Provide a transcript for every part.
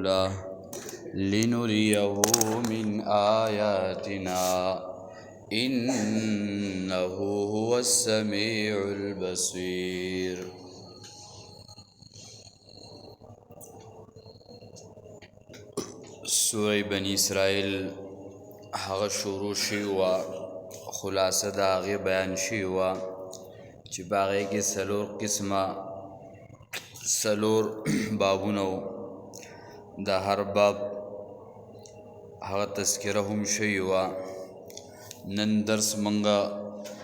رسوله لنريه من آياتنا إنه هو السميع البصير. سورة بني إسرائيل هغه شروع شي و خلاصه د هغې بیان شي و چې په هغې کې څلور بابونه و. د هر باب هغه تذکره هم شوي وه. نن درس منګه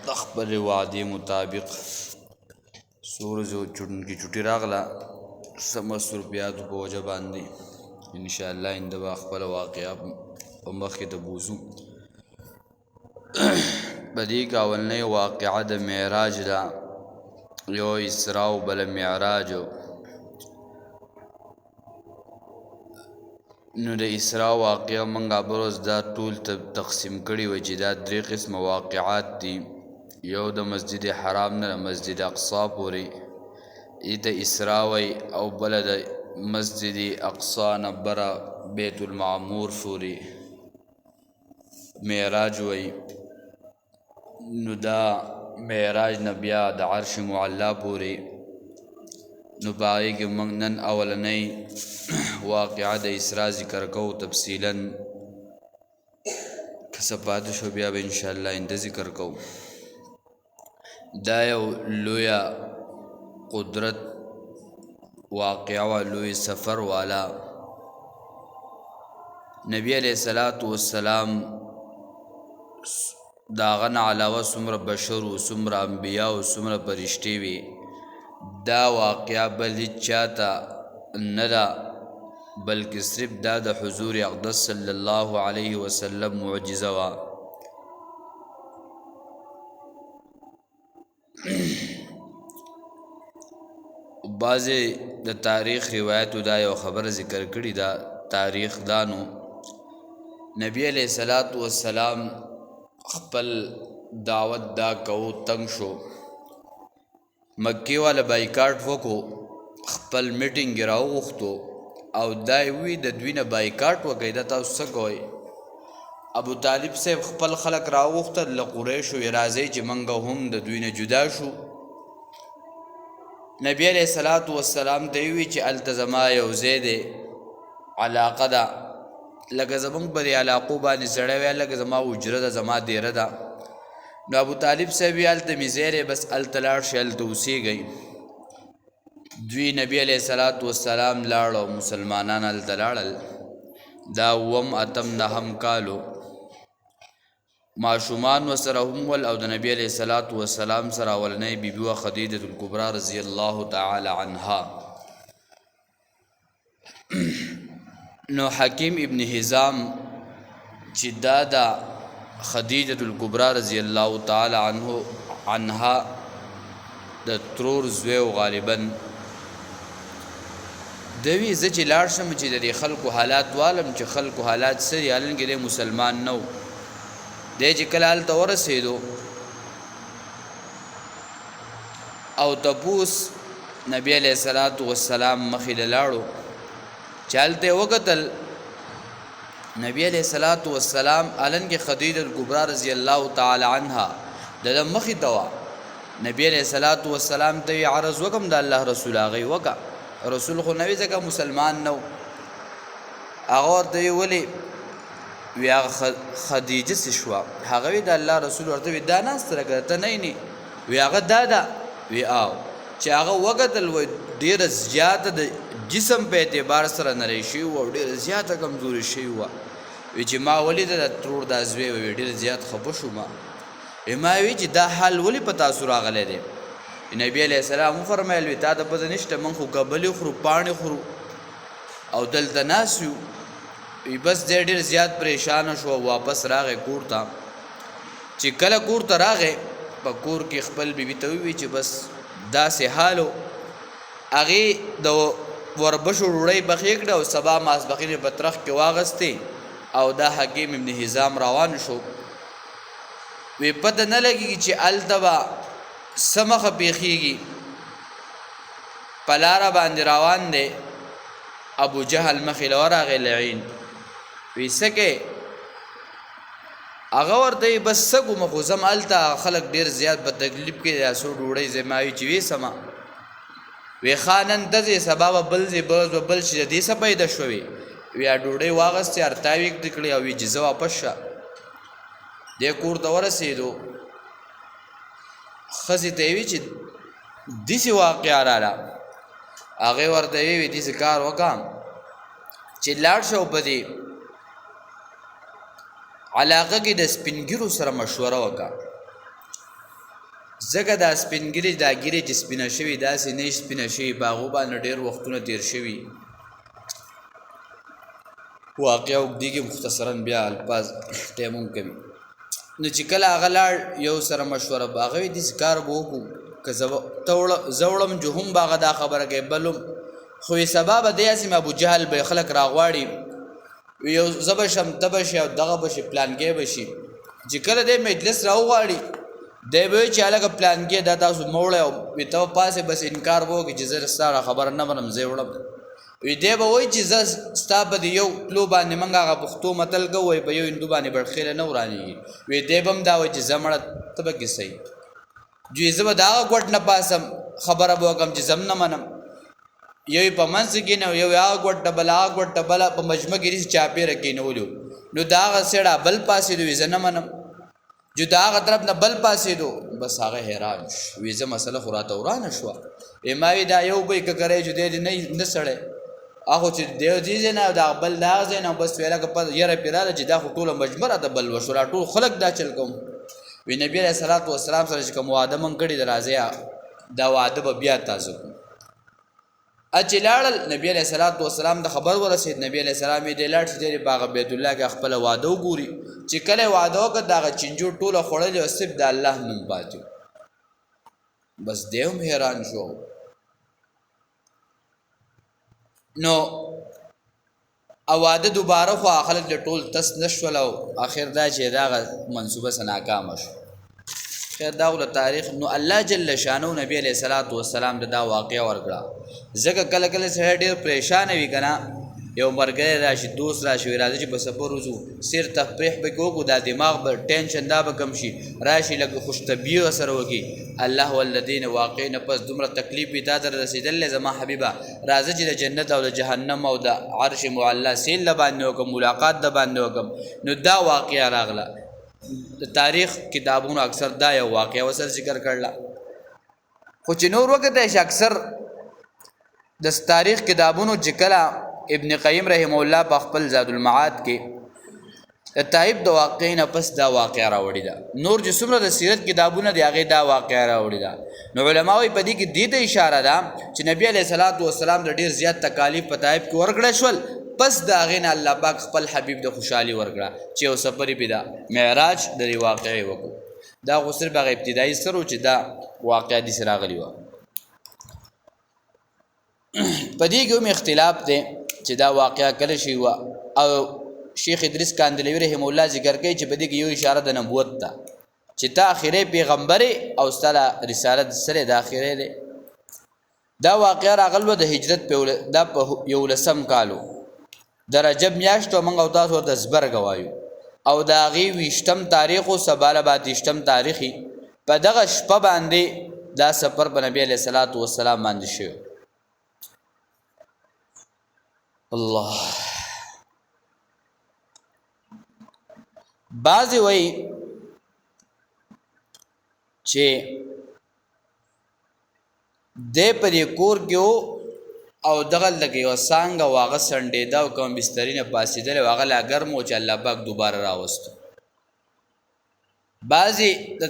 د خپلې وعدې مطابق څو ورځو کې چوټي راغله څه مصروفیاتو په وجه باندې انشاءالله آینده به خپله واقعه په مخکې ته بوځو. په دې کې اولنۍ واقعه د معراج ده، یو اسراء او بله معراج. نو د اسراء واقعه موږ بروز دا ټول تقسیم کړي وه چې دا درې قسمه واقعات دي. یو د مسجد حرام نه د مسجد اقصا پورې ته اسراء وی، او بله د مسجد اقصا نه بره بیت المعمور پورې معراج وی. نو دا معراج نه بیا د عرش معلا پورې. نو په هغې کې موږ نن اولنۍ واقعه د اسراء ذکر کوو تفصیلا، که څه پاتې شو بیا به انشاءالله آینده ذکر کوو. دا یو لویه قدرت واقعه وه، لوی سفر والا. نبی علیه الصلاة والسلام د هغه نه علاوه څومره بشر و، څومره انبیا و، څومره فرشتې وي، دا واقعه بل هېڅ چاته نه ده، بلکې صرف دا د حضور اقدس صلی الله علیه وسلم معجزه وه. بعضې د تاریخ روایتو دا یو خبره ذکر کړې ده، تاریخ دانو نبی علیه الصلاة والسلام خپل دعوت دا کوو تنگ شو، مکې والا بایکاټ وکړو، خپل میټینګ یې راوغوښتو او دا یې ووي د دوی نه بایکاټ وکئ دا تاسو څه کوئ. ابو طالب صاحب خپل خلک راوغوښتل له قریشو یې راځئ چې موږ هم د دوی نه جدا شو. نبی علیه الصلاة والسلام ته یې ووي چې هلته زما یو ځای دی، علاقه ده، لکه زموږ په دې علاقو باندې سړی وی لکه زما حجره ده، زما دیره ده. نو ابو طالب صاحب وی هلته مې ځای دی، بس هلته لاړ شئ، هلته اوسېږئ. دوی نبی علیه الصلاة والسلام لاړ او مسلمانان هلته لاړل. دا اووم اتم نهم کالو ماشومان ورسره هم ول، او د نبی علیه الصلاة والسلام سره اولنۍ بیبي وه خدیجة الکبرا رضی الله تعالی عنها. نو حکیم ابن حزام چې دا د خدیجة الکبرا رضی الله تعالی عنها د ترور زوی و غالبا، دوی زه چې لاړ شم چې د دې خلکو حالات والم چې خلکو حالات څه دي، حالانکې دی مسلمان نه و. دی چې کله هلته ورسېدو او تپوس نبی علیه الصلاة والسلام مخې له لاړو چې هلته یې وکتل نبی علیه الصلاة والسلام حالانکې خدیجة الکبرا رضی الله تعالی عنها د ده مخې ته وه. نبی علیه الصلاة والسلام ته یې عرض وکړم د الله رسول هغې وکړه، رسول خو نه وي ځکه مسلمان نه و. هغه ورته ویې ولې؟ وی هغه خدیجه څه شوه؟ هغه وی د الله رسول ورته وی دا ناسته لکه ته نه یې وی هغه دا ده؟ وی آو. چې هغه وکتل وی ډېره زیاته د جسم په اعتبار سره نری شوي وه او ډېره زیاته کمزوري شوي وه. وی چې ما ولیده د ترور دا زوی وی ډېر زیات خفه شوم. ما وی چې دا حال ولې په تاسو راغلی دی؟ نبی علیه السلام وفرمیل وی تا ته پته نشته موږ خو کبلې خورو، پاڼې خورو او دلته ناست یو. وی بس دی ډېر زیات پریشانه شو، واپس راغی کور ته. چې کله کور ته راغی په کور کې خپل بیبي ته ووی چې بس داسې حال و. هغې د وربشو ډوډۍ پخې کړه او سبا ماسپښین یې په ترخ کې واغستې او دا حکیم ابن حزام روان شو. وی پته نه لګېږي چې هلته به څه مخه پېښېږي، په لاره باندې روان دی ابو جهل مخې له ورغی لعین وی څه کې هغه ورته بس څه کوم خو زم هلته خلک ډېر زیات په تکلیف کې دا څو ډوډۍ زما وي چې وې سمه وی ښه نن دځې سبا به بل ځای بل شي د دې څه پیدا شوې وی ډوډۍ واغستې ارتاوي کړې او وی چې زه واپس شه دې کور ته ورسېدو ښځې ته یې وي چې داسې واقعه راله هغې ورته وی داسې کار وکړه چې لاړ شه او په دې علاقه کې د سپینګیرو سره مشوره وکړه ځکه دا سپینګیري دا ګیرې چې سپینه شوي داسې نه سپینه شوي په هغو باندې ډېر وختونه تېر شوي واقعه اوږدېږي مختصرا بیا الفاظ ټایم هم کوي نو چې کله هغه لاړ یو سره مشوره به هغه وایي داسې کار به وکړو که زه وړم جو هم به هغه دا خبره کوي بل هم خو یې سبا به دی هسې ابو جهل به خلک راغواړي یو زه به شم ته به شي او دغه به شي پلانګی به شي چې کله دی مجلس راوغواړي دی به وایي چې هلکه پلانګی دا تاسو مه وړئ او وي ته به پاسې بس انکار به وکړي چې زه ستا خبره نه منم زه یې وړم وی دی به وایي چې زه ستا په دې یو پلو باندې موږ هغه پښتو متل کوو وایي په یو هندو باندې بړخېله نه ورانېږي وی دی به هم دا وایي چې زه مړه ته به کیسه یي جوی زه به د هغه ګوټ نه پاسم خبره به وکړم چې زم نه منم یو یې په منځ کې نه یو هغه ګوټ ته بله هغه ګوټ ته بله په مجمع کې داسې چاپېره کېنولو نو د هغه سېړه بل پاسېدو وي زه نه منم جو د هغه طرف نه بل پاسېدو بس هغه حیران شو وي زه مسله خو راته ورانه شوه وی ما وي دا یو به یې که کری جو دی نه سړی هغه چې دی دې ځای نه د بل د هغه ځای نه بس ویله که یره پرې راغله چې دا خو ټوله مجمع راته بل وشو را ټول خلک دا چل کوم وی نبی علیه صلات وسلام سره چې کوم واده من کړي د راځئ دا واده به بیا تازه کړو چې لاړل نبی علیه صلات وسلام د خبر ورسېد نبی علیه السلام یې دی لاړ چې دی باغ بیت الله کې خپله واده وګوري چې کله یې واده وکړه د هغه چینجو ټوله خوړلې او صرف د الله نوم پاتې بس دی هم حیران شو نو او واده دوباره خو خلک د ټول تس نشول او اخر دا چې دغه منصوبه څه ناکامه شو خیر دا له تاریخ نو الله جل شانو نبی علیہ الصلوۃ والسلام دا واقعه ورکړه ځکه کله کله سره ډیر پریشان وي کنه یو مرګره راشي دوست راشي راځي چې په سفر وځو سیر تفریح به کوو دا دماغ به ټینشن دا به کم شي راشي لږ خوش طبیعي سره وږي الله والذین واقعین پس دومره تکلیف به تا در رسیدل زما حبیبا راځي چې د جنت او د جهنم او د عرش معلا سیل باندې وکم ملاقات د باندې وکم نو دا واقعه راغله د تاریخ کتابونو اکثر دا یو واقعه وسر ذکر کړل خو چې نور وخت یې اکثر د تاریخ کتابونو ذکر ابن قیم رحم الله په خپل زاد المعاد کې تایب د واقعې نه پس دا واقعه راوړی دا نور چې څومره د سیرت کتابونه دی هغه دا واقعه راوړی دا نو علماوی په دې کې دې ته اشاره ده چې نبی علیه الصلاۃ والسلام د ډیر زیات تکالیف په تایب کې ورکړل شول پس دا غین الله پاک خپل حبیب د خوشحالي ورکړه چې او سفر پیدا معراج د واقعې وکړو دا غسر به ابتدایي سره چې دا واقعه دي سره غلی و په دې کې هم اختلاف دی چې دا واقعه کله شي و او شیخ ادریس کاندلوی رحم الله ذکر کوي چې په دې کې یو اشاره د نبوت ته چې تا اخیری پیغمبر او ستاره رسالت سره د اخیری دی دا واقعه راغله د هجرت په دا په یو لسم کالو د رجب میاشت موږ او تاسو د زبرګ وایو او دا غي وشتم تاریخ او سباله باتشتم تاریخي په دغه شپه باندې دا سفر په نبی علیہ الصلوۃ والسلام باندې شو الله بعضی وای چې د پرې کور کې او دغه لګي او څنګه واغه سنډې دا کوم بسترینه پاسیدل واغه لا ګرمو چې الله پاک دوباره راوستو بعضی د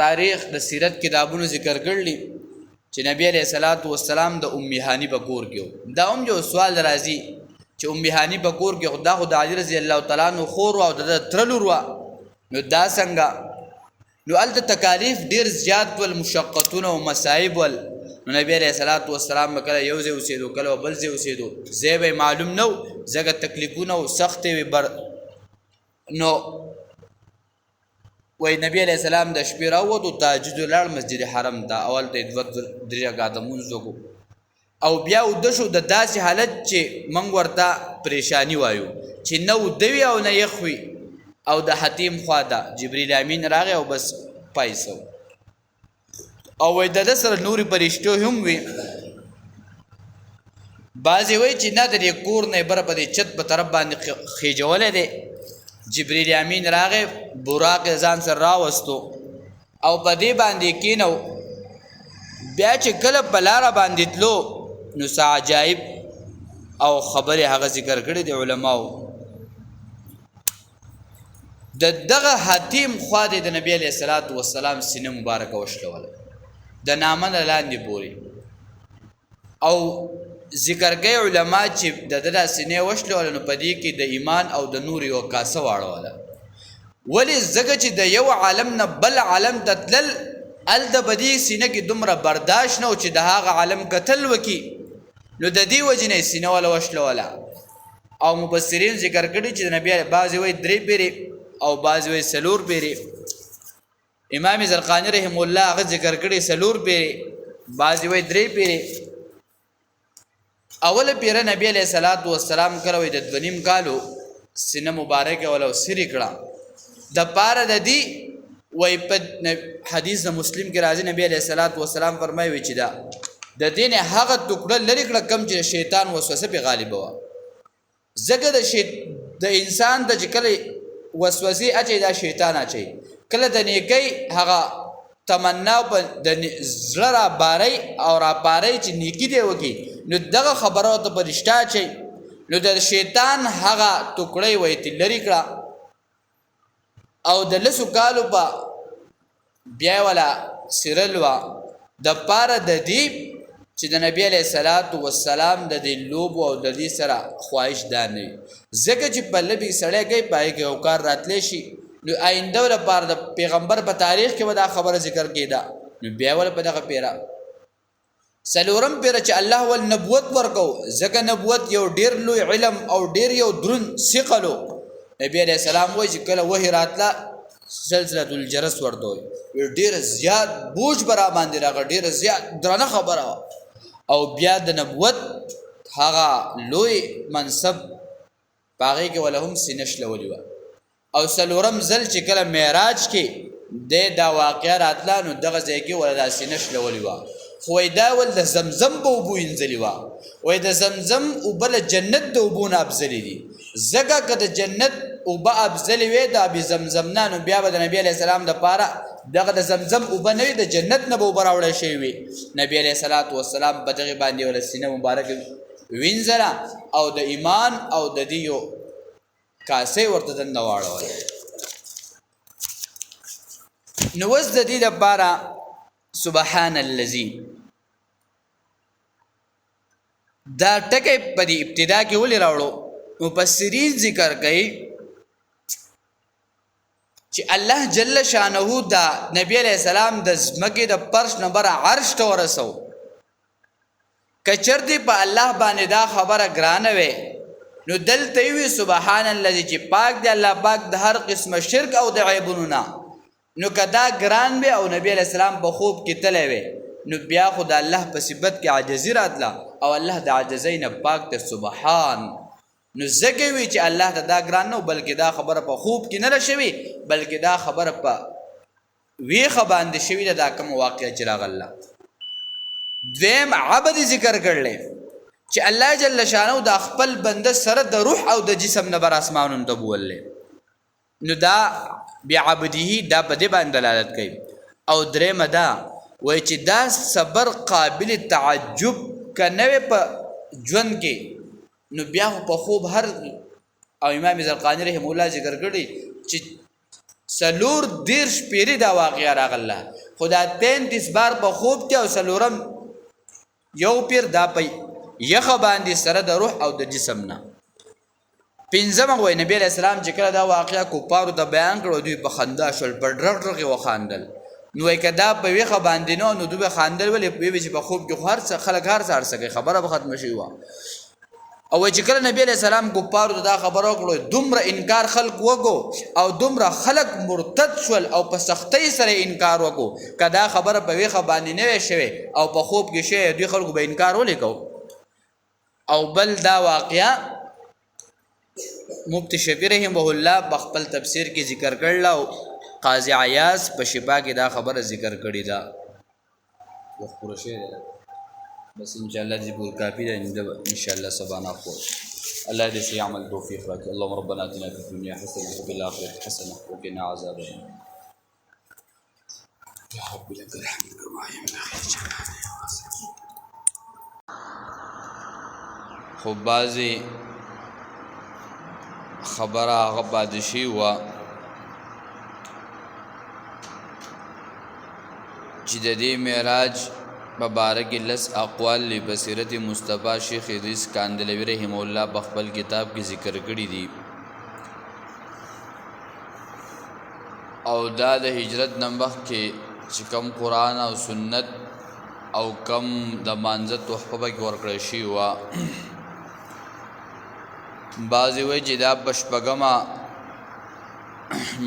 تاریخ د سیرت کتابونو ذکر کړلی چې نبی علیہ الصلوۃ والسلام د ام هانی په کور کې دا هم جو سوال راځي چې ام هانی په کور کې خدا علی رضی الله تعالی عنہ خور او د ترلور نو دا څنګه نو ال تکالیف ډیر زیات ول مشقتون او مصائب ول نبی علیہ الصلوۃ والسلام کله یو ځای اوسېدو کله بل ځای اوسېدو زیبه معلوم نو زګه تکلیفونه او سخت وي نو وای نبی علیہ السلام د شپې راووتو تهجد لړ مسجد حرم ته اول ته 2 رکعات مونږ وکړو او بیا ود شو د داسې حالت چې موږ ورته پریشانی وایو چې نه ودوي او نه یخوي او د حتیم خوا ده جبرئیل امین راغی او بس پایسو او وای د سره نوري پرشتو هم وي بعضې وایي چې نه د دې کور نه بره په دې چت په طرف باندې خیجولی دی جبرئیل امین راغی براق یې ځان سره راوستو او په دې باندې کینو بیا چې کله په لاره باندې تلو نو څه عجایب او خبرې هغه ذکر کړي د علماو د دغه حتیم خوا د نبی علیه الصلاة والسلام سینه مبارکه وشلوله د نامه نه لاندې پورې او ذکر کوي علما چې د ده دا سینې وشلوله نو په دې کې د ایمان او د نور یو کاسه واړوله ولې ځکه چې د یو عالم نه بل عالم ته تلل هلته په دې سینه کې دومره برداشت نه و چې د هغه عالم کتل وکړي نو د دې وجې نه یې سینه وله وشلوله او مبصرین ذکر کړي چې د نبي بعضې وایي 3 پیرې او بعضې وایي 4 پیرې امام زرقاني رحم الله هغه ذکر کړي 4 پیرې بعضې وایي 3 پیرې اوله پیره نبی علیہ الصلوۃ والسلام کړه وي د 2.5 کالو سینه مبارکه ولو سری کړه د پاره د دې وای په حدیث مسلم کې راځي نبی علیہ الصلوۃ والسلام فرمایي چې دا د دین هغه ټوکړه لري کړه کم چې شیطان وسوسه په غالب و زګه د انسان د کله وسوسه اچي دا شیطان اچي کله د نیکی هغه تمنا په د زړه را باري او را باري چې نیکی دی وکي نو دغه خبره ته پرشتہ چي نو د شیطان هغه ټوکړی وایي لري کړه او د لسو کالو په بیا ولا سرلوا د پاره د دې چې د نبی علیہ الصلوۃ والسلام د دې لوب او د دې سره خواهش دانه زکه چې په لبي سړی کوي پای کې او کار راتلی شي نو آینده لپاره د پیغمبر په تاریخ کې ودا خبره ذکر کیدا نو بیا ول په دغه پیرا سلورم پیرا چې الله ول نبوت ورکو زکه نبوت یو ډیر لوی علم او ډیر یو درن ثقلو نبی علیہ السلام وایي چې کله وحی راتله سلسله الجرس ورته ډیر زیات بوج برا باندې راغ ډیر زیات درنه خبره او بیا د نبوت هغه لوی منصب باغی کې ولهم سینش لولي او سلورم زل چې کله معراج کې د دا واقعه راتله نو دغه ځای کې ولا سینش لولي خو دا ول د زمزم په وبو انځلی وای د زمزم او بل جنت د وبونه افضل دي زګه کده جنت او با افضل وي د ابي زمزم نه نو بیا د نبی عليه السلام د پاره دغه د زمزم او بنوي د جنت نه به براوړل شي وي نبی عليه الصلاه والسلام په دغه باندې ول سینه مبارک وینځلا او د ایمان او د دیو کاسه ورته د نواړول نو وز د دې لپاره سبحان الذي دا ټکي په دې ابتدا کې ولې راوړو مفسرین ذکر کوي چې الله جل شانه دا نبی علیہ السلام د زمکه د پرش نمبر عرش ته ورسو کچردی په الله باندې دا خبره ګرانه وي نو دلته وی سبحان الذي چې پاک دی الله پاک د هر قسمه شرک او د عیبونو نه نو کدا ګران به او نبی علیہ السلام په خوب کې تللی وي نو بیا خو د الله په صفت کې عاجزی راتله او الله د عاجزۍ نه پاک ته سبحان نو زګه وی چې الله ته دا ګران نه بلکې دا خبره په خوب کې نه شوي بلکې دا خبره په ویخه باندې شوي دا کوم واقعه چې راغله دویم عبد ذکر کړل چې الله جل شانه د خپل بنده سره د روح او د جسم نه بر اسمانونو ته بولل نو دا بعبده دا په دې باندې دلالت کوي او درېمه دا وای چې دا صبر قابل تعجب کنه په ژوند کې نو بیا په خوب هر او امام زرقانی رحم الله ذکر کړی چې سلور دیرش پیری دا واقعا راغله خدا 33 بار په خوب کې او سلورم یو پیر دا په یخه باندې سره د روح او د جسم نه پنځم وای نبی علیہ السلام چې کله دا واقعا کوپارو ته بیان کړو دوی په خندا شول په ډرغ وخاندل نو کدا په ویخه باندې نو دوی خاندل ولې په په خوب کې هر څه خلک هر څه ارسګي خبره به ختم شي وا او چې کله نبی علیہ السلام کوپارو ته دا خبره وکړو دومره انکار خلق وګو او دومره خلق مرتد شول او په سختۍ سره انکار وکړو کدا خبره په ویخه باندې نه شوي او په خوب کې شي دوی خلکو به انکار ولیکو او بل دا واقعا مفتی شفیع رحمه الله په خپل تفسیر کې ذکر کړل او قاضی عیاض په شفا کې دا خبره ذکر کړې ده وخت پوره شوی دی بس ان شاء الله دې پور کافی ده ان شاء الله سبحانه خو الله دې سي عمل توفیق راکړي اللهم ربنا اتنا في الدنيا حسنه وفي الاخره حسنه وقنا عذاب النار يا رب لك الحمد كما ينبغي لجلاله خو بعضې خبره هغه پاتې شوې وه چې د دې معراج په باره کې لس اقوال لبصیرت مصطفی شیخ ادریس کاندلوي رحمه الله په خپل کتاب کې ذکر کړي دي او دا د هجرت نه مخکې چې کم قرآن او سنت او کم د مانځه تحفه پکې ورکړی شوې وه بعضې وایي چې دا په شپږمه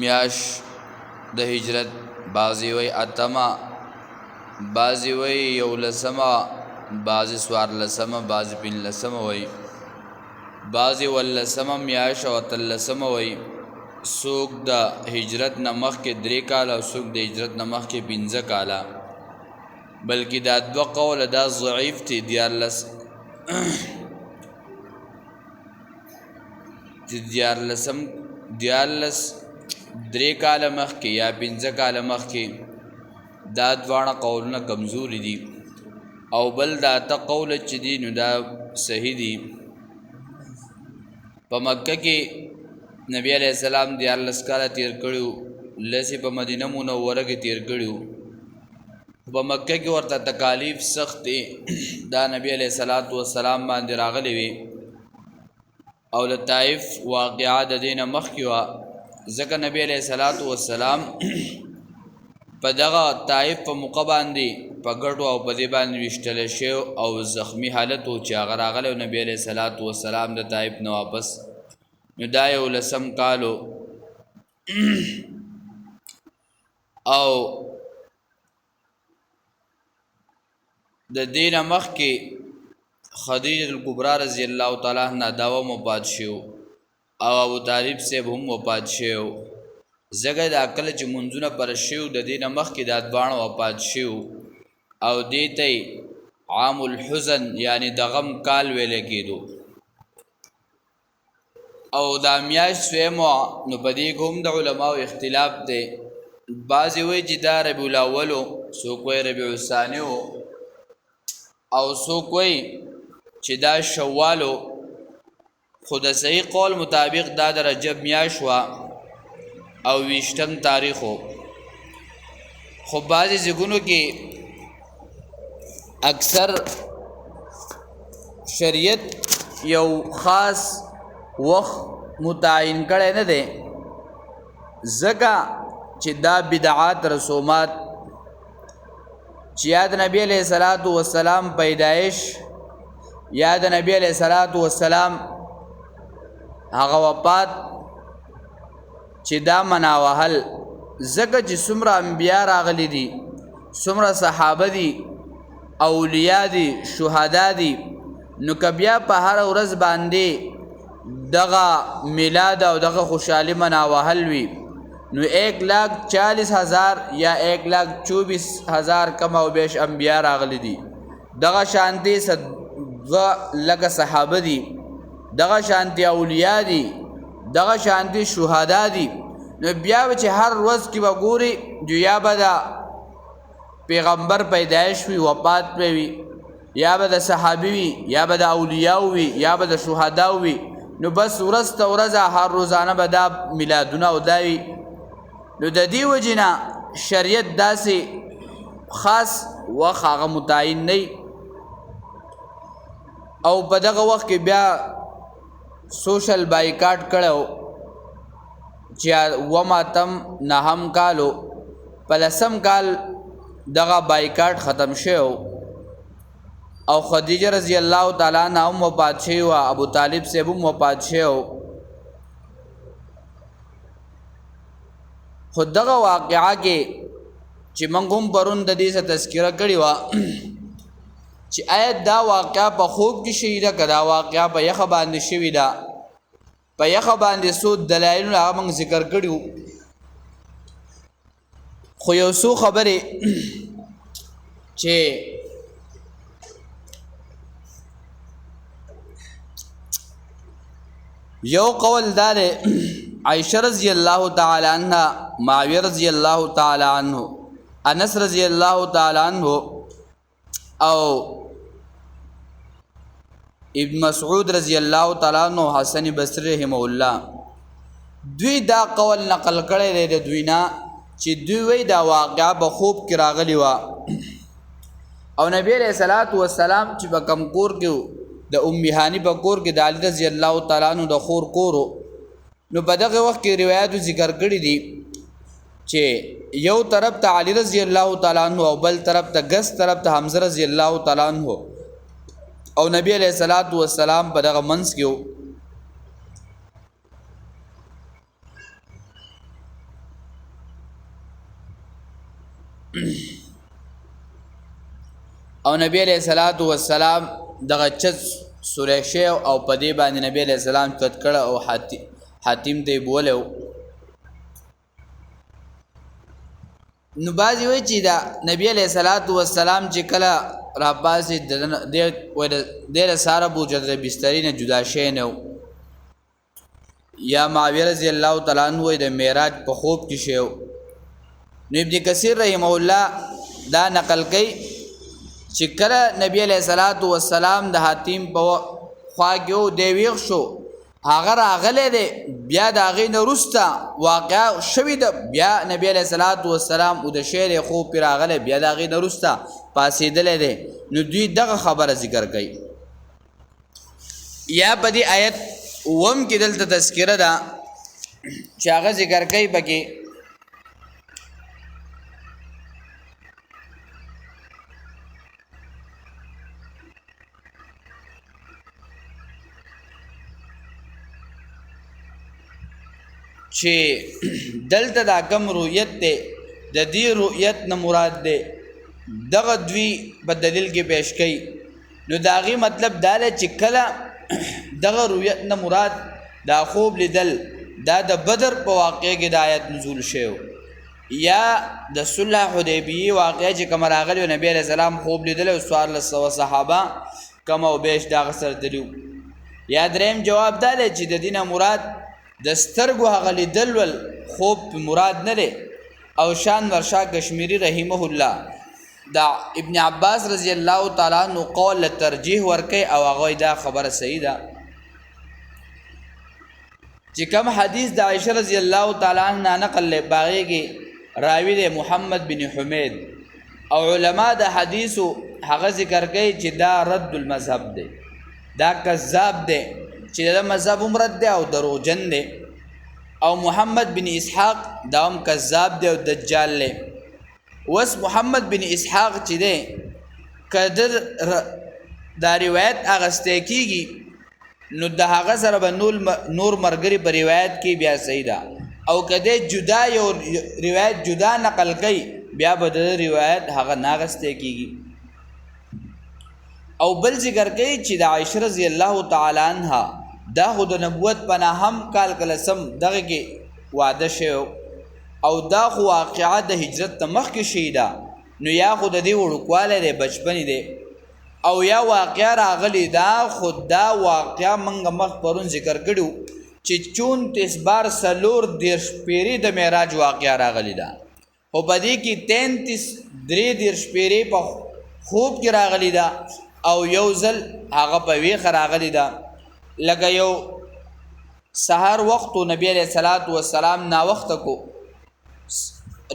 میاشت د هجرت بعضې وایي اتمه بعضې وایي یولسمه بعضې څوارلسمه بعضې پنځلسمه وایي بعضې اوولسمه میاشت او اتلسمه وایي څوک د هجرت نه مخکې 3 کاله او څوک د هجرت نه مخکې 15 کاله بلکې دا دوه قوله دا ضعیف دي 3 کاله مخکې یا 15 کاله مخکې دا دواړه قولونه کمزوري دي او بل دا ته قوله چې دي نو دا صحیح دي په مکه کې نبی علیہ السلام 14 کاله تیر کړیو لسی په مدینه منوره کې تیر کړیو په مکه کې ورته تکالیف سخت دي دا نبی علیہ السلام باندې راغلي وي او د طائف واقعا د دینه مخکې وه ځکه نبی علیہ السلام په دغه طائف په موقع باندې په ګټو او په دې باندې ویشتلی شوی او زخمی حالت و چې هغه راغلی او نبی علیہ السلام د طائف نه واپس نو دا 11 کالو او د دینه مخکې خدیجه الکبرا رضی الله تعالی عنها دا وفات شو او ابو طالب صاحب هم وفات شو زګه د عقل چې منځونه پر شو د دینه مخکې د ادوانه وفات شو او دیته عام الحزن یعنی د غم کال ویل کېدو او دا میاشت سویمو نو پدې کوم د علماو اختلاف دی بعضې وایي چې دا ربیع الاول څوک وایي ربیع الثانی او څوک وایي چې دا شوال خو د صحیح قول مطابق دا د رجب میاشت وه او 20 تاریخ خو بعضې ځایونو کې اکثر شریعت یو خاص وخت متعین کړی نه دی ځکه چې دا بدعات رسومات چې یا د نبی علیہ السلام پیدایش یا د نبی علیہ السلام هغه وفات چې دا مناوهل ځکه چې څومره انبیا راغلي دي څومره صحابه دي اولیاء دي شهدا دي نو که بیا په هره ورځ باندې دغه میلاد او دغه خوشحالي مناوهل وي نو 1,40,000 یا 1,24,000 کم او بیش انبیا راغلي دي دغه شانتي لکه صحابه دي دغه شانتي اولیاء دي دغه شانتي شهدا دي نو بیا چې هر ورځ کې به ګوري یا به د پیغمبر پیدایش وي وفات پرې وي یا به د صحابي وي یا به د اولیاء وي یا به د شهدا وي نو بس ورځ ته ورځ هر روزانه به دا میلادونه او دا وي نو د دې وجې نه شریعت داسې خاص وخت هغه متعین نه او په دغه وخت کې بیا سوشل بایکاټ کړو چې وماتم نهم کالو په لسم کال دغه بایکاټ ختم شو او خدیجه رضی الله تعالی عنها هم وفات شوی و ابو طالب صاحب هم وفات شو خو دغه واقعه کې چې موږ هم پرون د دې څه تذکره کړې وه چې آیا دا واقعا په خوب کې شوې ده که دا واقعا په یخه باندې شوې ده. په یخه باندې څو دلایلونه هغه موږ ذکر کړي وو، خو یو څو خبرې چې یو قول دا دی عائشہ رضی الله تعالی عنها، معاویہ رضی الله تعالی عنہ، انس رضی الله تعالی عنہ او ابن مسعود رضی الله تعالی عنہ، حسن بصری رحمه الله، دوی دا قول نقل کړی دی د دوی نه چې دوی وی دا واقعا به خوب کې راغلی وه او نبی علیہ الصلوۃ والسلام چې په کوم کور کې د ام هانی په کور کې د علی رضی الله تعالی عنہ د خور کورو، نو په دغه وخت کې روایتو ذکر کړي دي چې یو طرف ته علی رضی الله تعالی عنہ او بل طرف ته ګس طرف ته حمزه رضی الله تعالی عنہ او نبی علیہ الصلوۃ والسلام په دغه منځ کې او نبی علیہ الصلوۃ والسلام دغه چت سوره شی او په دې باندې نبی علیہ السلام کټ کړه او حاتم ته بوله. نو بازی وی چې دا نبی علیہ الصلوۃ والسلام چې کله را پاسې د ساره بوجد بستری نه جدا شي نه یا معاویه رضی الله تعالی عنہ د معراج په خوب کې شو. نو ابن کثیر رحمه الله دا نقل کوي چې کله نبی علیہ الصلوۃ والسلام د حاتم په خوا کې دی ویښ شو، هغه راغلی دی، بیا د هغې نه وروسته واقعه شوې ده، بیا نبی علیہ الصلوۃ والسلام او د شعر خوب پرې راغلی، بیا د هغې نه وروسته پاسېدلی دی. نو دوی دغه خبره ذکر کوي. یا په دې آیت اوم کې دلته تذکره ده چې هغه ذکر کوي پکې چې دلته دا کم رؤیت دی، د دې رؤیت نه مراد دی دغه دوی په دلیل کې پیش کوي. نو د هغې مطلب دا دی چې کله دغه رؤیت نه مراد دا خوب لیدل دا د بدر په واقعه کې د آیت نزول شوی یا د صلح حدیبیه واقعه چې کوم راغلی نبی علیہ السلام خوب لیدل او 1400 صحابه کم او بیش دغه سره تللي. یا دریم جواب دا دی چې د دې نه مراد د سترګو هغه لیدل ول خوب مراد نه دی. او شان ورشا کشمیری رحمه الله دا ابن عباس رضی الله تعالی عنہ قول ترجیح ورکي او هغه دا خبره صحیح ده چې کوم حدیث د عائشہ رضی الله تعالی عنها نقل له باغی کې راوی دی محمد بن حمید او علما د حدیثو هغه ذکر کوي چې دا رد المذهب دی، دا کذاب دی چې دا مذهب مرد دی او دروغجن دی. او محمد بن اسحاق دا هم کذاب دی او دجال دی. وس محمد بن اسحاق چې دی کدر دا روایت اغسته کیږي نو د هغه سره به نور مرګري په روایت کې بیا صحیح ده، او کده جدا یو روایت جدا نقل کوي بیا به د روایت هغه ناغسته کیږي. او بل ذکر کوي چې د عائشہ رضی الله تعالی عنها دا خو د نبوت پناه هم کال کلسم دغه کې واده شو او دا خو واقعه د هجرت ته مخکې شي ده، نو یا خو د دې وړوکوالی دی بچپنې دی او یا واقعه راغلی دا خود دا واقعه منګه مخ پرون ذکر کړو چې 34 بار سلور دیرش پیری د معراج واقعه راغلی ده او په دې کې 33 درې دیرش پیری په خوب کې راغلی ده او یو ځل هغه په ویخ راغلی ده. لکه یو سحر وختو نبی علیہ الصلوۃ والسلام نا وخت کو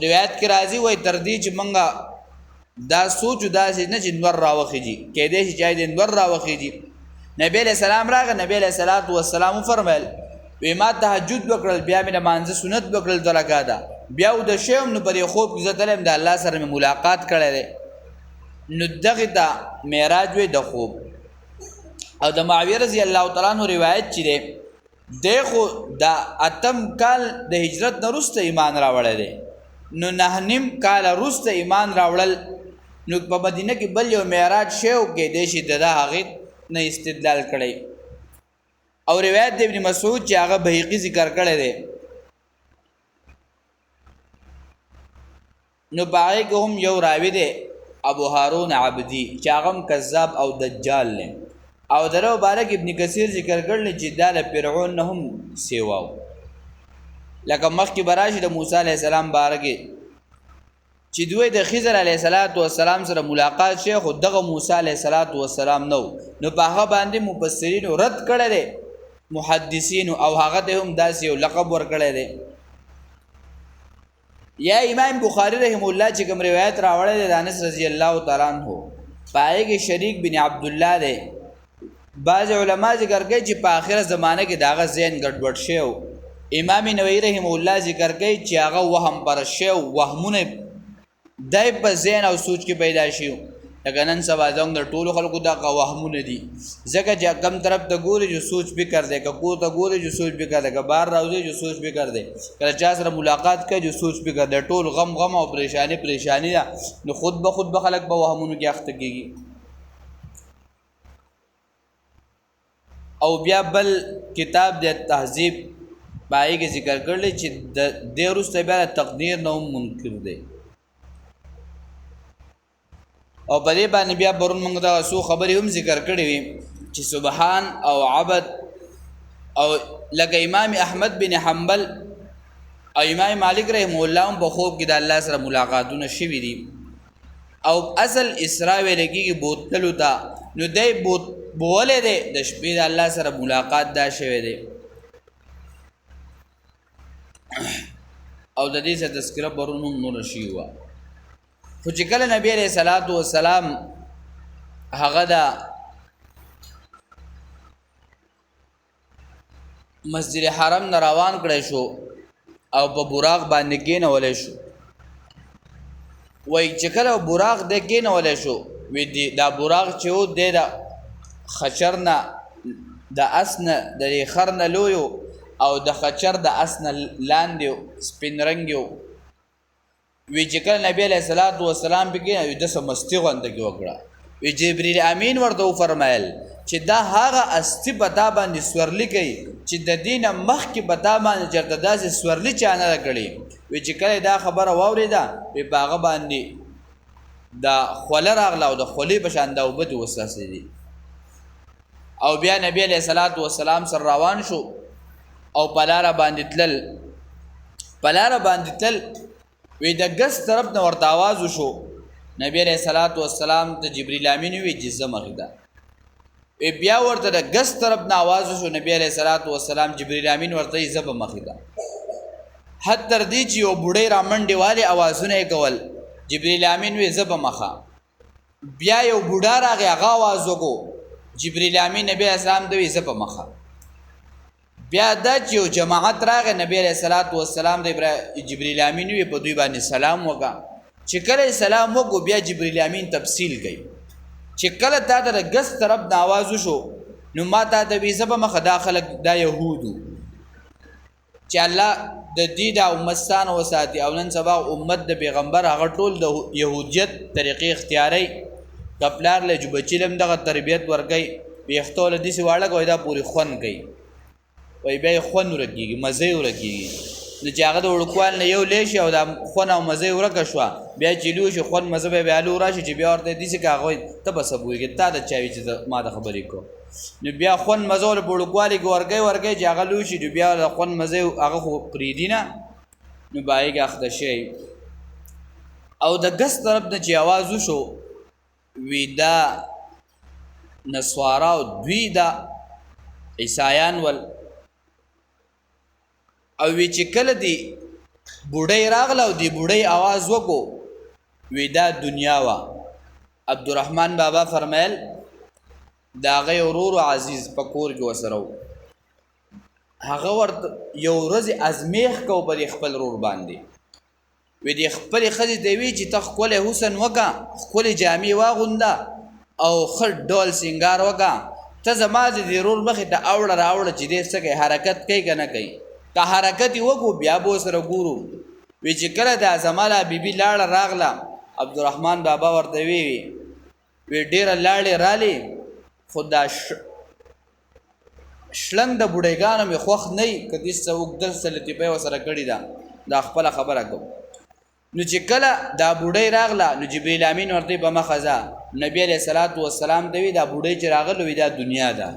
روایت کې راځي وای تر دې چې منګه دا سوچ داسې نه چې نور راوخیږي کې دې چې د نور راوخیږي. نبی علیہ السلام راغی، نبی علیہ الصلوۃ والسلام فرمایل وی ما تهجد وکړل، بیا مې مانځه سنت وکړل 2 رکعاته، بیا د شیم نو پرې خوب کې زتلم د الله سره ملاقات کړل. نو دغه ته معراج وی د خوب. او د معاویه رضی الله تعالی عنہ روایت چې ده دغه د اتم کال د هجرت نه وروسته ایمان راوړل دي، نو 9 کال وروسته ایمان راوړل نو په مدینه کې بل یو معراج شو کې د شي د هغه نه استدلال کړي او روایت د ابن مسعود چې هغه بهقي ذکر کړی دی نو باغی که هم یو راوی دی ابو هارون عبدی چې هغه کذاب او دجال دی او درو بارک ابن کثیر ذکر کړل چې دا له فرعون نه هم سیواو لکه مخکې براشي د موسی علیه السلام بارکه چې دوی د خضر علیه السلام سره ملاقات شیخ او دغه موسی علیه السلام نو په هغه باندې مفسرین رد کړل دي محدثین او هغه ته هم داسې یو لقب ورکړل دي یا امام بخاری رحم الله چې کوم روایت راوړل دي د انس رضی الله تعالی عنہ پای کې شریک بن عبد الله دی بعض علما ذکر کوي چې په آخره زمانه کې داغه ذهن ګډوډ شو امام نووي رحم الله ذکر کوي چې هغه وهم پر شو وهمونه دای په ذهن او سوچ کې پیدا شي لکه نن سبا زموږ د ټولو خلکو دا وهمونه دي ځکه چې کم طرف ته ګوري جو سوچ به کړ دې کو ته ګوري جو سوچ به کړ دې بار راوځي جو سوچ به کړ دې کله چا سره ملاقات کوي جو سوچ به کړ دې ټول غم او پریشانی ده نو خود به خلک به وهمونه کې اخته کیږي او بیا بل کتاب د تهذیب پای کې ذکر کړل چې د ورسته بیا تقدیر نو منکر دی او په دې باندې بیا برون موږ دا سو خبرې هم ذکر کړې وي چې سبحان او عبد او لکه امام احمد بن حنبل او امام مالک رحم الله هم په خوب کې د الله سره ملاقاتونه شوي دي او اصل اسراء ولګي بوتلو تا نو دای بوله دي د شپې د الله سره ملاقات دا شوی دی او د دې څخه تذکرہ برون نور شي وا خو چې کله نبی علیہ الصلوۃ والسلام هغه دا مسجد حرم نه روان کړی شو او په براق باندې کېنولې شو وای چې کله براق د کېنولې شو وی دا براق چې و د خچرنا د اسنه د خرنه لویو او د خچر د اسنه لاندې سپین رنگیو وی چې کله نبی علیہ الصلوۃ والسلام بګی د سمستی غونډه کې وکړه وی جبرئیل امین ورته فرمایل چې دا هغه استی پتا باندې سورلی کوي چې د دین مخ کې پتا باندې چرته داسې سورلی چانه کړي وی چې کله دا خبره واوریدا په باغ باندې دا خول راغله او د خلی په شان دا وبد وساسې دي او بیا نبی علیہ الصلوۃ والسلام سره روان شو او پلاره باندې تل وی د ګس طرف نه ورته आवाज وشو نبی علیہ الصلوۃ والسلام ته جبرئیل امین وی جزه مخدا وی بیا ورته د ګس طرف نه आवाज وشو نبی علیہ الصلوۃ والسلام جبرئیل امین ورته زب مخدا حد تر دې چې یو بوډۍ را منډې والی आवाजونه کول جبرئیل امین وی زب مخا بیا یو بوډا راغی هغه आवाज وکړو جبرئیل امین نبی اسلام دوی زب مخا بیا د یو جماعت راغی نبی علیہ الصلوۃ والسلام د جبرئیل امین وی په دوی باندې سلام وکا چې کله سلام وکړو بیا جبرئیل امین تفصیل کوي چې کله تا د ګس طرف د आवाज وشو نو ما ته د وی زب مخ داخله د يهودو چې الله د دې د امتستان وساتي او نن سبا امت د پیغمبر هغه ټول د يهودیت طریقې اختیاري کپلار له جو بچلم دغه تربيت ورګي بیختول دي سی واړه کوي دا پوری خون کوي وای به خون ورګي مزه ورګي نو چې هغه د وړکوال نه یو لیشي او د خون او مزه ورګه شو بیا چلو شي خون مزه به الو راشي چې بیا ورته دي سی کاغوي ته بس بوږي تا د چاوي چې ما د خبرې کو نو بیا خون مزه ور وړکوالي ورګي چې هغه لوشي بیا د خون مزه هغه خو پریدینه نو بایګه اخته شي او د ګس طرف د چې आवाज وشو ویدا نسوارا او دوی دا عیسایان ول او وی چې کله دی بوډۍ راغله او دی بوډۍ आवाज وکړو ویدا دنیا وا عبدالرحمن بابا فرمایل دا غي ورور عزیز پکور کې وسرو هغه ورته یو ورځ ازمیخ کو پر خپل رور باندې وی دی خپل خځې دی وی چې تخول حسن وکا خپل جامې واغوندا او خړ ډول سنگار وکا ته زما دې رور مخ ته راوړه چې دې څه حرکت کوي کنه کوي که حرکت وکړو بیا به سره ګورو وی چې کله د زماله بیبي لاړه راغله عبدالرحمن بابا ورته وی ډېره لاړې رالې خو دا شلنګ د بوډۍ مې خوښ نه وي که دې څه اوږده څه لطیفه ورسره کړې ده دا خپله خبره کوم. نو چې کله دا بوډۍ راغله نو جبریل امین ورته په مخه ځه. نبی علیه صلات وسلام ته وی دا بوډۍ چې راغله وی دا دنیا ده.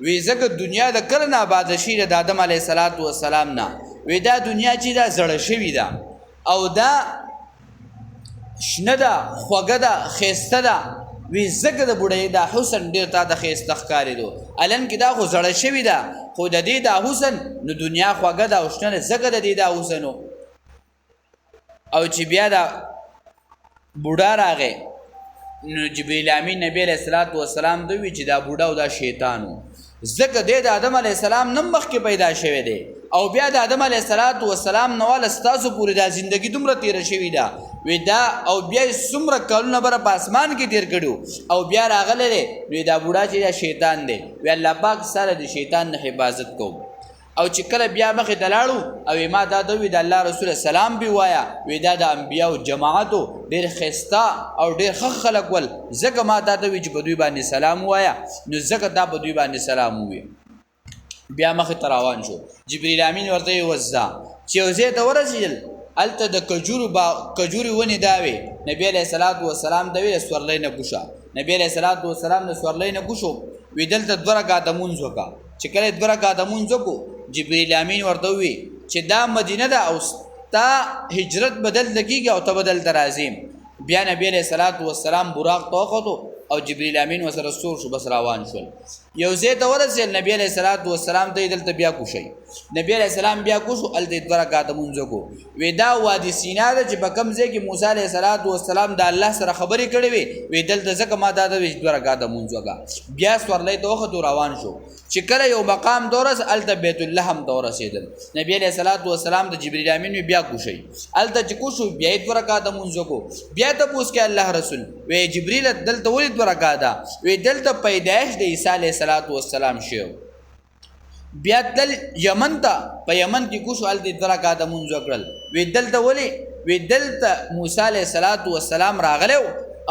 وی ځکه دنیا د کله نه آباده شوې ده د آدم علیه صلات وسلام نه. وی دا دنیا چې دا زړه شوې ده او دا شنه ده خوږه ده ښایسته ده. وی ځکه د بوډۍ دا حسن ډېر تا د ښایسته ښکارېدو الن کې دا خو زړه شوې ده خو د دې دا حسن نو دنیا خوږه ده او شنه ده ځکه د دې دا حسن و. او چې بیا دا بوډا راغی نو جبریل امین نبی علیه الصلاۃ والسلام دوی چې دا بوډا او دا شیطان و ځکه د آدم علیه السلام نه مخکې پیدا شوی دی او بیا د آدم علیه الصلاۃ والسلام نه واله ستاسو پورې دا زندگی دومره تیره شوې ده وی دا او بیا څومره کلونه بره په اسمان کې تیر کړو او بیا راغلی دی نو دا بوډا چې دا شیطان دی. وی الله پاک سره د شیطان نه حفاظت کوم. او چې کله بیا مخې ته لاړو او ما دا دوی د الله رسول سلام بي وایا وی دا د انبیاو جماعتو ډېر ښایسته او ډېر ښه خلک ول ځکه ما دا دوی چې په دوی باندې سلام وایا نو ځکه دا په دوی باندې سلام ووایه. بیا مخې ته روان شو. جبریل امین ورته وځه چې یو ځای ته ورسېدل هلته د کجورې ونې دا وې. نبی علیه صلات وسلام ته ویل سورلی نه کوشه. نبی علیه صلات وسلام د سورلی نه کوشو وی دلته 2 رکعاته مونځ وکړه. چې کله 2 رکعاته مونځ وکړو جبریل امین ورته وی چې دا مدینه ده او تا هجرت بدل لګیږي او ته بدل ته راځې. بیا نبی علیه صلات وسلام براق ته وختو او جبریل امین ورسره سور شو بس روان شول. یو ځای ته ورسېدل نبی علیه صلات وسلام ته دلته بیا کوشئ. نبی علیه السلام بیا کوشو هلته 2 رکعاته مونځ وکړو. وی دا وادي سینا ده چې په کوم ځای کې موسی علیه صلات وسلام د الله سره خبرې کړې وې وی دلته ځکه ما دا د 2 رکعاته مونځ وکړه. بیا سورلی ته وختو روان شو. چې کله یو مقام دورس هلته بیت اللحم ته ورسېدل. نبی علیه صلات وسلام د جبریل امین بیا کوشئ. هلته چې کوشو بیا یې 2 رکعاته مونځ وکړو. بیا تپوس کې الله رسول وی جبریل دلته ولې 2 رکعاته وی دلته پیدایش د عیسی علیه صلات وسلام شو. بیا تل یمن ته په یمن کې کوشو هلته 2 رکعاته مونځ وکړل. وی دلته ولې وی دلته موسی علیه صلات وسلام راغلی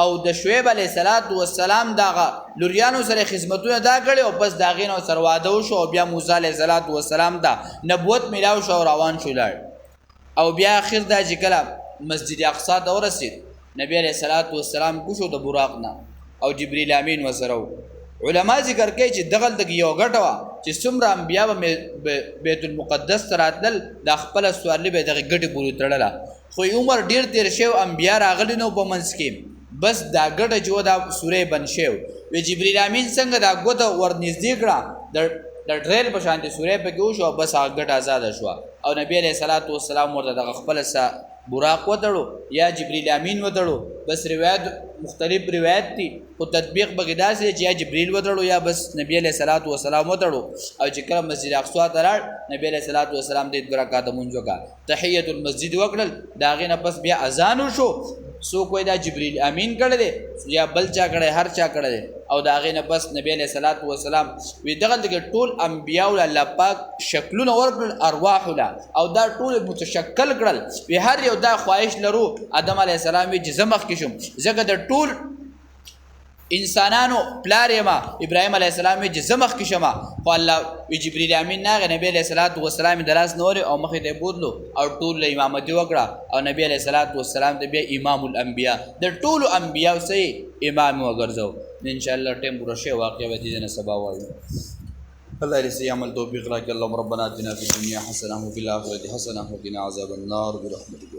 او د شعیب علیه صلات وسلام دغه لوریانو سره خدمتونه دا کړي او بس د هغې نه ورسره واده وشو او بیا موسی علیه صلات وسلام ته نبوت میلاو شو او روان شو لاړ. او بیا اخر دا چې کله مسجد اقصی ته ورسېد نبی علیه صلات وسلام کوشو د براق نه او جبریل امین ورسره. علما ذکر کوي چې دغلته یو ګټه وه چې څومره انبیا به بیت المقدس ته راتلل دا خپله سوارلي به دغې ګټې پورې تړله خو عمر ډېر تېر شوی انبیا راغلي نو په منځ کې بس دا ګټه چې و دا سورې بند شوی. وی جبریل امین څنګه دا ګوته ورنږدې کړه د ډریل په شانتې سورې پکې وشو بس هغه ګټه ازاده شوه او نبی علیه صلات وسلام ورته دغه خپله براق وتړو یا جبریل امین وتړو. بس روایت مختلف روایت دي خو تطبیق بګې داسې دی چې یا جبریل وتړو یا بس نبی علیه صلات وسلام وتړو. او چې کله مسجد اقصی ته لاړ نبی علیه صلات وسلام ته 2 رکعاته مونځ وکړه. تحیت المسجد وکړل. د هغې نه پس بیا اذان وشو. څوک وایي دا جبریل امین کړی دی یا بل چا کړی هر چا کړی دی. او د هغې نه پس نبی علیه صلات وسلام وی دغلته کې ټول انبیاو له الله پاک شکلونه ورکړل ارواحو له او دا ټول متشکل کړل. وی هر یو دا خواهش لرو آدم علیه السلام وی چې زه مخکې شم ځکه د ټول انسانانو پلار یما ابراهیم علیه السلام وی چې زه مخکې شم خو الله وی جبریل امین ناغې نبی علیه صلات وسلام د لاس نه ورې او مخې ته یې بوتلو او ټول له امامتي وکړه او نبی علیه صلات وسلام ته بیا امام الانبیا د ټولو انبیاو صحیح امام وګرځو. انشاءالله ټیم پوره شوی واقع به دې نه سبا وایو. الله دې صحیح عمل توفیق راکړي. اللهم ربنا اتنا فی الدنیا حسنه وفي الاخرة حسنه وقنا عذاب النار برحمتک.